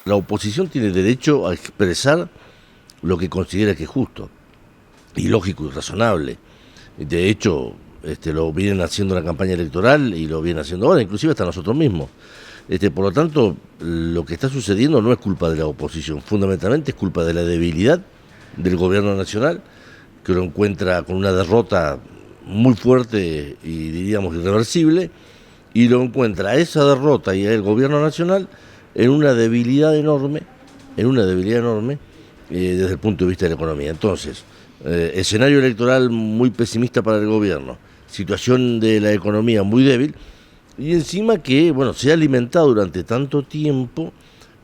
La oposición tiene derecho a expresar lo que considera que es justo, y lógico y razonable. De hecho, lo vienen haciendo en la campaña electoral y lo vienen haciendo ahora, inclusive hasta nosotros mismos. Por lo tanto, lo que está sucediendo no es culpa de la oposición, fundamentalmente es culpa de la debilidad del gobierno nacional, que lo encuentra con una derrota muy fuerte y diríamos irreversible, y lo encuentra a esa derrota y al gobierno nacional en una debilidad enorme, desde el punto de vista de la economía. Entonces, escenario electoral muy pesimista para el gobierno, situación de la economía muy débil, y encima que, bueno, se ha alimentado durante tanto tiempo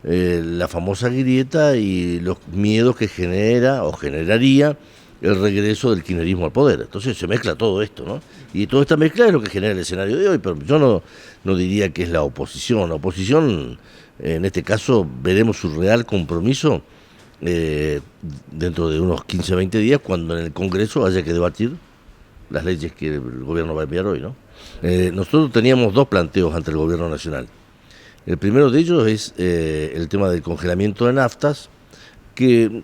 la famosa grieta y los miedos que genera o generaría el regreso del kirchnerismo al poder. Entonces se mezcla todo esto, ¿no? Y toda esta mezcla es lo que genera el escenario de hoy, pero yo no diría que es la oposición. La oposición, en este caso, veremos su real compromiso dentro de unos 15, 20 días, cuando en el Congreso haya que debatir las leyes que el gobierno va a enviar hoy, ¿no? Nosotros teníamos dos planteos ante el gobierno nacional. El primero de ellos es el tema del congelamiento de naftas, que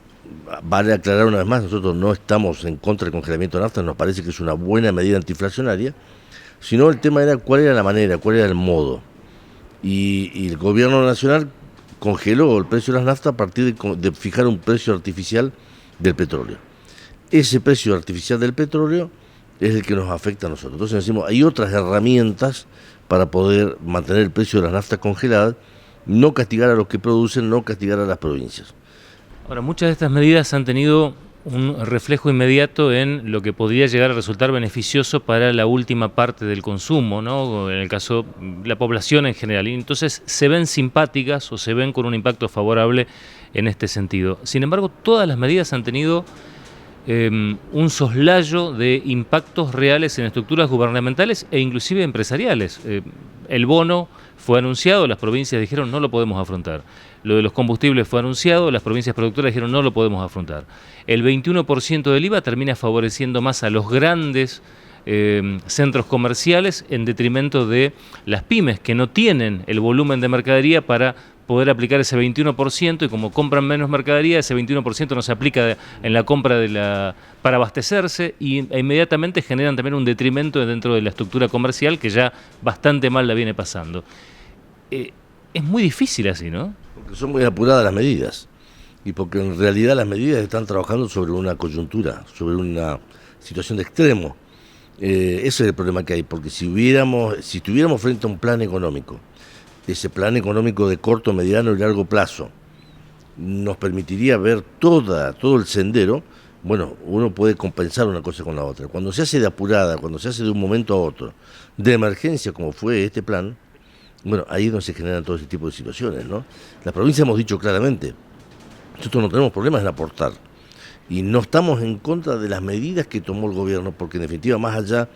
vale aclarar una vez más, nosotros no estamos en contra del congelamiento de naftas, nos parece que es una buena medida antiinflacionaria, sino el tema era cuál era la manera, cuál era el modo. Y el gobierno nacional congeló el precio de las naftas a partir de fijar un precio artificial del petróleo. Ese precio artificial del petróleo es el que nos afecta a nosotros. Entonces decimos, hay otras herramientas para poder mantener el precio de las naftas congeladas, no castigar a los que producen, no castigar a las provincias. Ahora, muchas de estas medidas han tenido un reflejo inmediato en lo que podría llegar a resultar beneficioso para la última parte del consumo, ¿no? En el caso de la población en general. Y entonces se ven simpáticas o se ven con un impacto favorable en este sentido. Sin embargo, todas las medidas han tenido un soslayo de impactos reales en estructuras gubernamentales e inclusive empresariales. El bono fue anunciado, las provincias dijeron no lo podemos afrontar. Lo de los combustibles fue anunciado, las provincias productoras dijeron no lo podemos afrontar. El 21% del IVA termina favoreciendo más a los grandes centros comerciales en detrimento de las pymes, que no tienen el volumen de mercadería para poder aplicar ese 21%, y como compran menos mercadería, ese 21% no se aplica en la compra para abastecerse, e inmediatamente generan también un detrimento dentro de la estructura comercial que ya bastante mal la viene pasando. Es muy difícil así, ¿no? Porque son muy apuradas las medidas, y porque en realidad las medidas están trabajando sobre una coyuntura, sobre una situación de extremo. Ese es el problema que hay, porque si estuviéramos frente a un plan económico, ese plan económico de corto, mediano y largo plazo nos permitiría ver todo el sendero. Bueno, uno puede compensar una cosa con la otra. Cuando se hace de apurada, cuando se hace de un momento a otro, de emergencia como fue este plan, bueno, ahí es donde se generan todo ese tipo de situaciones, ¿no? Las provincias hemos dicho claramente, nosotros no tenemos problemas en aportar, y no estamos en contra de las medidas que tomó el gobierno, porque en definitiva, más allá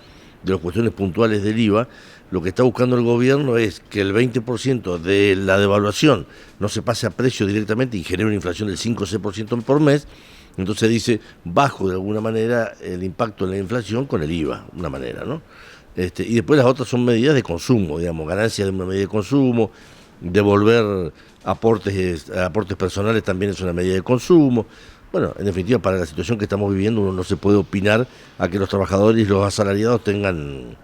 de las cuestiones puntuales del IVA, lo que está buscando el gobierno es que el 20% de la devaluación no se pase a precio directamente y genere una inflación del 5 o 6% por mes. Entonces dice, bajo de alguna manera el impacto en la inflación con el IVA, una manera, ¿no? Y después las otras son medidas de consumo, digamos, ganancias de una medida de consumo, devolver aportes personales también es una medida de consumo. Bueno, en definitiva, para la situación que estamos viviendo, uno no se puede opinar a que los trabajadores y los asalariados tengan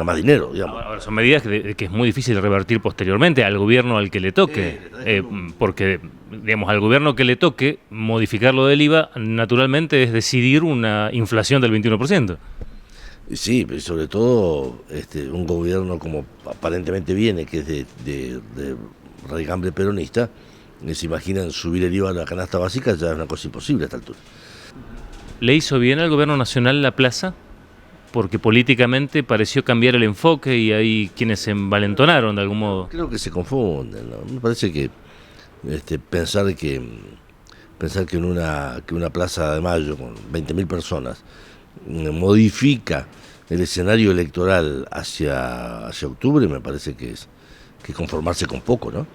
más dinero, digamos. Ahora, son medidas que es muy difícil revertir posteriormente al gobierno al que le toque, porque, digamos, al gobierno que le toque modificar lo del IVA, naturalmente es decidir una inflación del 21%. Sí, sobre todo un gobierno como aparentemente viene, que es de raigambre peronista, se imaginan subir el IVA a la canasta básica, ya es una cosa imposible a esta altura. ¿Le hizo bien al gobierno nacional la plaza? Porque políticamente pareció cambiar el enfoque y hay quienes se envalentonaron de algún modo. Creo que se confunden, ¿no? Me parece que pensar que una plaza de Mayo con 20.000 personas modifica el escenario electoral hacia octubre, me parece que es conformarse con poco, ¿no?